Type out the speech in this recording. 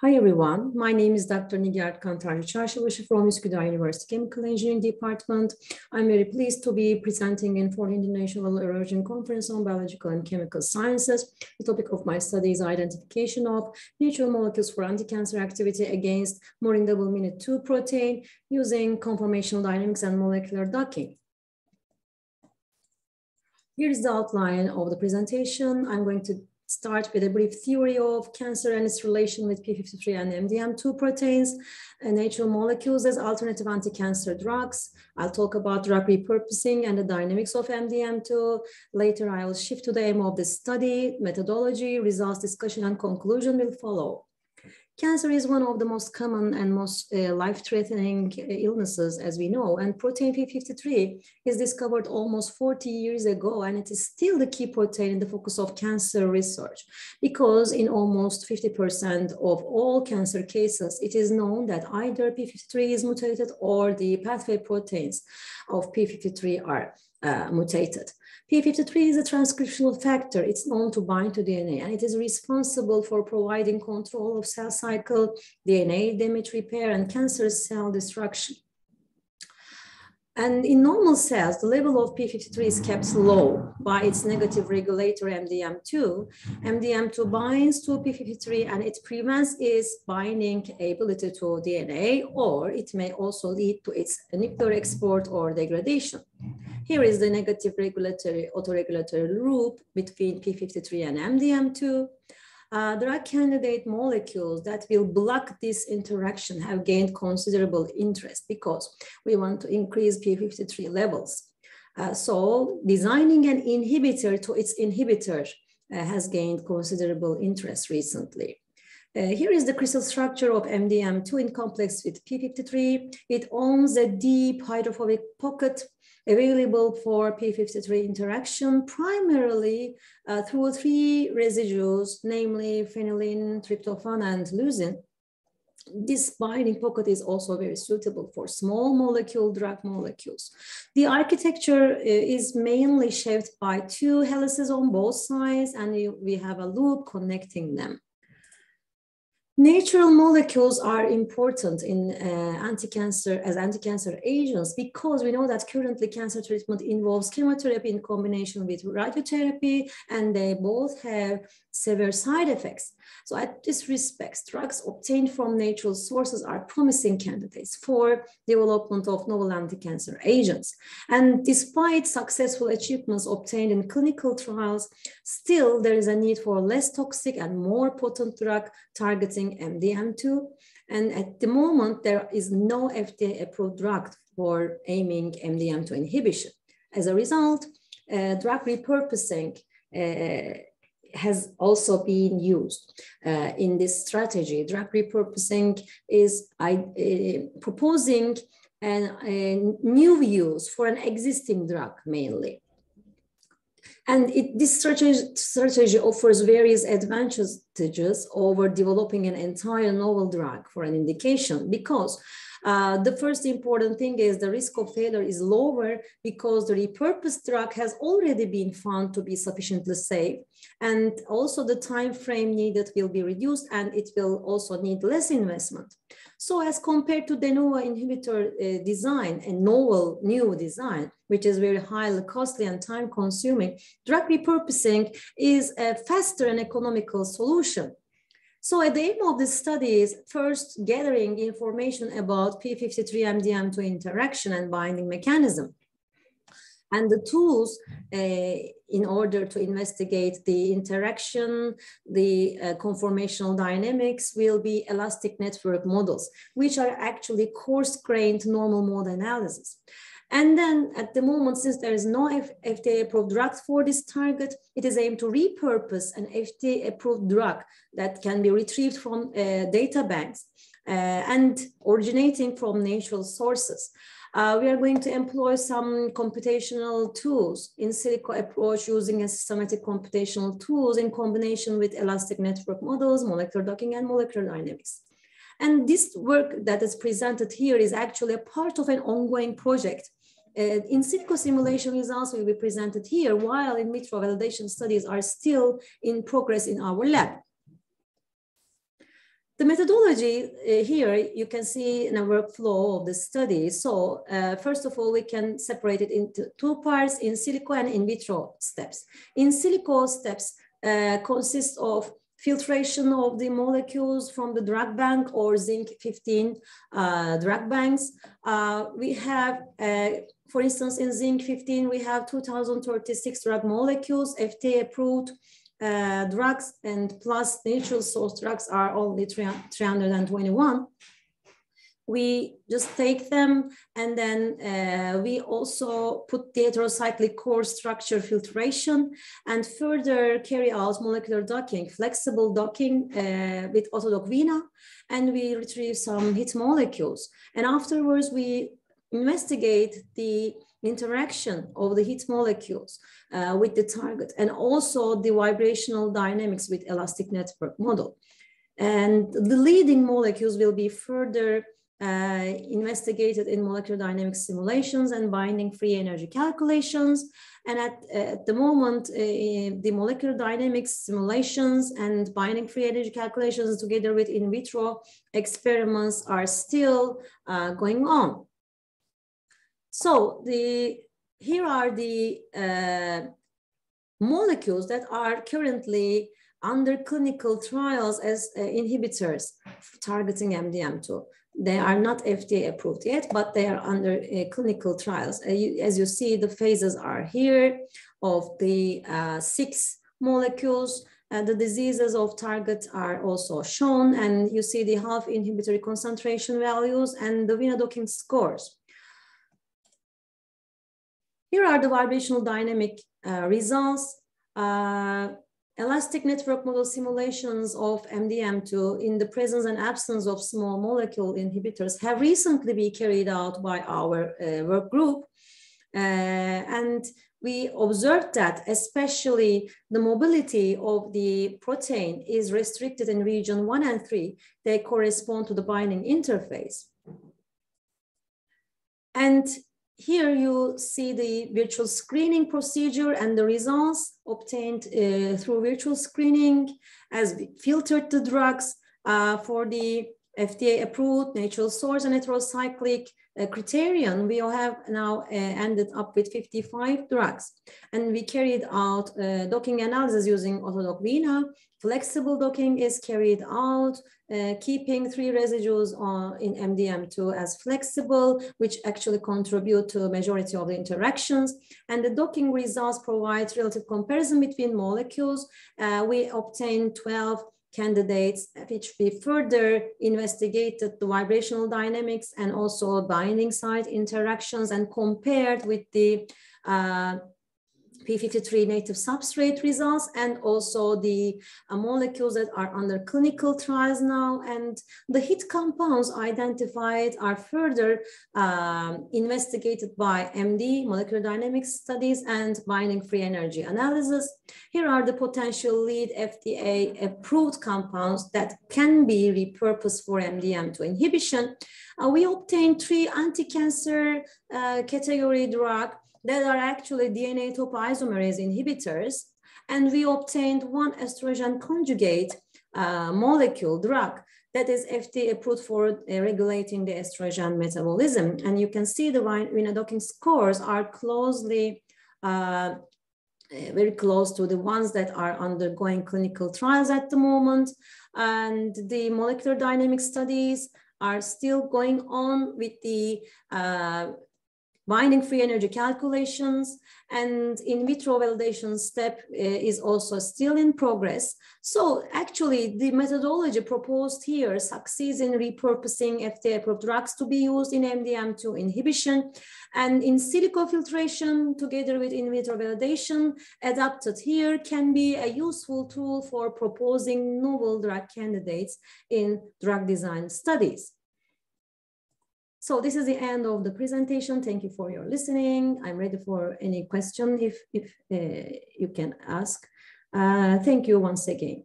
Hi everyone, my name is Dr. Nigar Kantarcı Çarşıbaşı from Üsküdar University Chemical Engineering Department. I'm very pleased to be presenting in 4th International Eurasian Conference on Biological and Chemical Sciences. The topic of my study is identification of natural molecules for anti-cancer activity against Morin double-minute 2 protein using conformational dynamics and molecular docking. Here is the outline of the presentation. I'm going to start with a brief theory of cancer and its relation with p53 and MDM2 proteins and natural molecules as alternative anti-cancer drugs. I'll talk about drug repurposing and the dynamics of MDM2. Later, I will shift to the aim of the study, methodology, results, discussion, and conclusion will follow. Cancer is one of the most common and most life-threatening illnesses, as we know, and protein p53 is discovered almost 40 years ago, and it is still the key protein in the focus of cancer research, because in almost 50% of all cancer cases, it is known that either p53 is mutated or the pathway proteins of p53 are mutated. p53 is a transcriptional factor. It's known to bind to DNA, and it is responsible for providing control of cell cycle, DNA damage repair, and cancer cell destruction. And in normal cells, the level of p53 is kept low by its negative regulator MDM2. MDM2 binds to p53 and it prevents its binding ability to DNA, or it may also lead to its nuclear export or degradation. Here is the negative regulatory autoregulatory loop between p53 and MDM2. Drug candidate molecules that will block this interaction have gained considerable interest because we want to increase p53 levels. So designing an inhibitor to its inhibitor has gained considerable interest recently. Here is the crystal structure of MDM2 in complex with p53. It owns a deep hydrophobic pocket available for p53 interaction primarily through 3 residues, namely phenylene, tryptophan, and leucine. This binding pocket is also very suitable for small molecule drug molecules. The architecture is mainly shaped by 2 helices on both sides, and we have a loop connecting them. Natural molecules are important in anti-cancer agents because we know that currently cancer treatment involves chemotherapy in combination with radiotherapy, and they both have severe side effects. So at this respect, drugs obtained from natural sources are promising candidates for development of novel anti-cancer agents. And despite successful achievements obtained in clinical trials, still there is a need for less toxic and more potent drug targeting MDM2. And at the moment, there is no FDA-approved drug for aiming MDM2 inhibition. As a result, drug repurposing has also been used in this strategy. Drug repurposing is proposing a new use for an existing drug mainly. And this strategy offers various advantages over developing an entire novel drug for an indication, because the first important thing is the risk of failure is lower because the repurposed drug has already been found to be sufficiently safe. And also the time frame needed will be reduced, and it will also need less investment. So as compared to de novo inhibitor design, a novel new design, which is very highly costly and time consuming, drug repurposing is a faster and economical solution. So the aim of this study is first gathering information about p53-MDM2 interaction and binding mechanism. And the tools in order to investigate the interaction, the conformational dynamics will be elastic network models, which are actually coarse-grained normal mode analysis. And then at the moment, since there is no FDA-approved drug for this target, it is aimed to repurpose an FDA-approved drug that can be retrieved from data banks and originating from natural sources. We are going to employ some computational tools in silico approach using a systematic computational tools in combination with elastic network models, molecular docking, and molecular dynamics. And this work that is presented here is actually a part of an ongoing project. In silico simulation results will be presented here, while in vitro validation studies are still in progress in our lab. The methodology here, you can see in a workflow of the study. So first of all, we can separate it into two parts, in silico and in vitro steps. In silico steps consist of filtration of the molecules from the drug bank or zinc-15 drug banks. We have, for instance, in zinc-15, we have 2,036 drug molecules, FDA approved drugs, and plus natural source drugs are only 321. We just take them, and then we also put the heterocyclic core structure filtration and further carry out molecular docking, flexible docking with Autodoc Vina, and we retrieve some hit molecules. And afterwards, we investigate the interaction of the hit molecules with the target, and also the vibrational dynamics with elastic network model. And the leading molecules will be further investigated in molecular dynamics simulations and binding free energy calculations. And at the moment, the molecular dynamics simulations and binding free energy calculations together with in vitro experiments are still going on. So here are the molecules that are currently under clinical trials as inhibitors targeting MDM2. They are not FDA approved yet, but they are under clinical trials. As you see, the phases are here of the 6 molecules. The diseases of target are also shown, and you see the half inhibitory concentration values and the Vina docking scores. Here are the vibrational dynamic results. Elastic network model simulations of MDM2 in the presence and absence of small molecule inhibitors have recently been carried out by our work group. And we observed that especially the mobility of the protein is restricted in region 1 and 3. They correspond to the binding interface. And here you see the virtual screening procedure and the results obtained through virtual screening as we filtered the drugs for the FDA approved natural source and heterocyclic criterion. We have now ended up with 55 drugs, and we carried out docking analysis using Autodoc Vina. Flexible docking is carried out, keeping 3 residues in MDM2 as flexible, which actually contribute to a majority of the interactions. And the docking results provide relative comparison between molecules. We obtained 12 candidates, which we further investigated the vibrational dynamics and also binding site interactions and compared with the P53 native substrate results and also the molecules that are under clinical trials now. And the hit compounds identified are further investigated by MD, molecular dynamics studies, and binding free energy analysis. Here are the potential lead FDA approved compounds that can be repurposed for MDM2 inhibition. We obtained 3 anti-cancer category drugs that are actually DNA topoisomerase inhibitors. And we obtained 1 estrogen conjugate molecule drug that is FDA approved for regulating the estrogen metabolism. And you can see the Vina docking scores are closely, very close to the ones that are undergoing clinical trials at the moment. And the molecular dynamic studies are still going on with the binding free energy calculations, and in vitro validation step is also still in progress. So actually the methodology proposed here succeeds in repurposing FDA approved drugs to be used in MDM2 inhibition, and in silico filtration together with in vitro validation adapted here can be a useful tool for proposing novel drug candidates in drug design studies. So this is the end of the presentation. Thank you for your listening. I'm ready for any question if you can ask. Thank you once again.